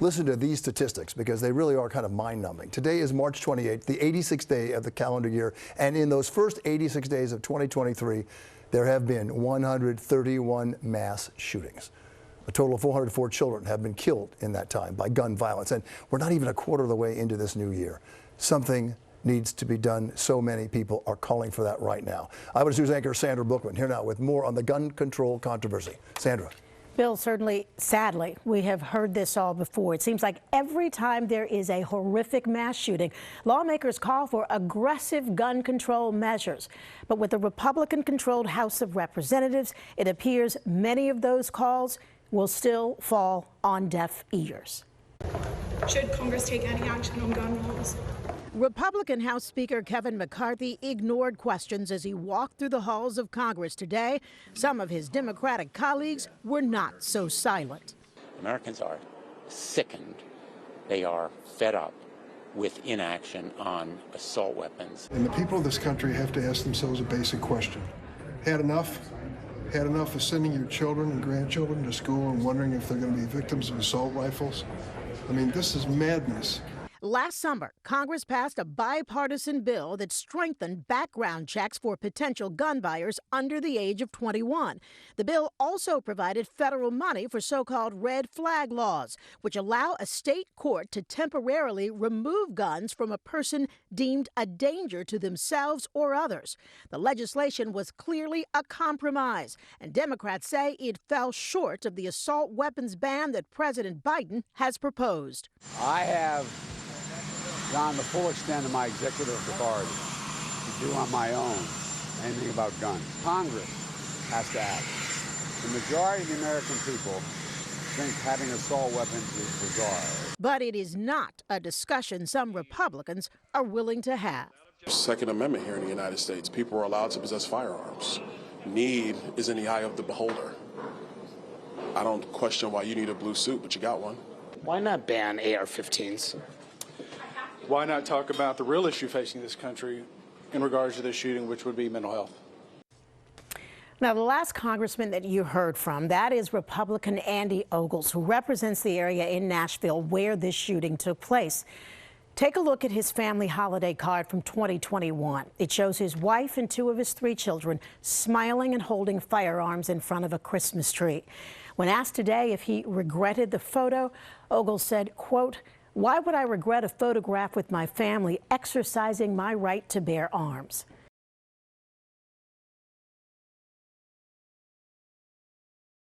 Listen to these statistics because they really are kind of mind-numbing. Today is March 28th, the 86th day of the calendar year, and in those first 86 days of 2023, there have been 131 mass shootings. A total of 404 children have been killed in that time by gun violence, and we're not even a quarter of the way into this new year. Something needs to be done. So many people are calling for that right now. Eyewitness News anchor Sandra Bookman here now with more on the gun control controversy. Sandra. Bill, certainly, sadly, we have heard this all before. It seems like every time there is a horrific mass shooting, lawmakers call for aggressive gun control measures. But with the Republican-controlled House of Representatives, it appears many of those calls will still fall on deaf ears. Should Congress take any action on gun laws? Republican House Speaker Kevin McCarthy ignored questions as he walked through the halls of Congress today. Some of his Democratic colleagues were not so silent. Americans are sickened. They are fed up with inaction on assault weapons. And the people of this country have to ask themselves a basic question. Had enough? Had enough of sending your children and grandchildren to school and wondering if they're going to be victims of assault rifles? I mean, this is madness. Last summer, Congress passed a bipartisan bill that strengthened background checks for potential gun buyers under the age of 21. The bill also provided federal money for so-called red flag laws, which allow a state court to temporarily remove guns from a person deemed a danger to themselves or others. The legislation was clearly a compromise, and Democrats say it fell short of the assault weapons ban that President Biden has proposed. I have gone the full extent of my executive authority to do on my own anything about guns. Congress has to act. The majority of the American people think having assault weapons is bizarre. But it is not a discussion some Republicans are willing to have. Second Amendment here in the United States, people are allowed to possess firearms. Need is in the eye of the beholder. I don't question why you need a blue suit, but you got one. Why not ban AR-15s? Why not talk about the real issue facing this country in regards to this shooting, which would be mental health? Now, the last congressman that you heard from, that is Republican Andy Ogles, who represents the area in Nashville where this shooting took place. Take a look at his family holiday card from 2021. It shows his wife and two of his three children smiling and holding firearms in front of a Christmas tree. When asked today if he regretted the photo, Ogles said, quote, "Why would I regret a photograph with my family exercising my right to bear arms?"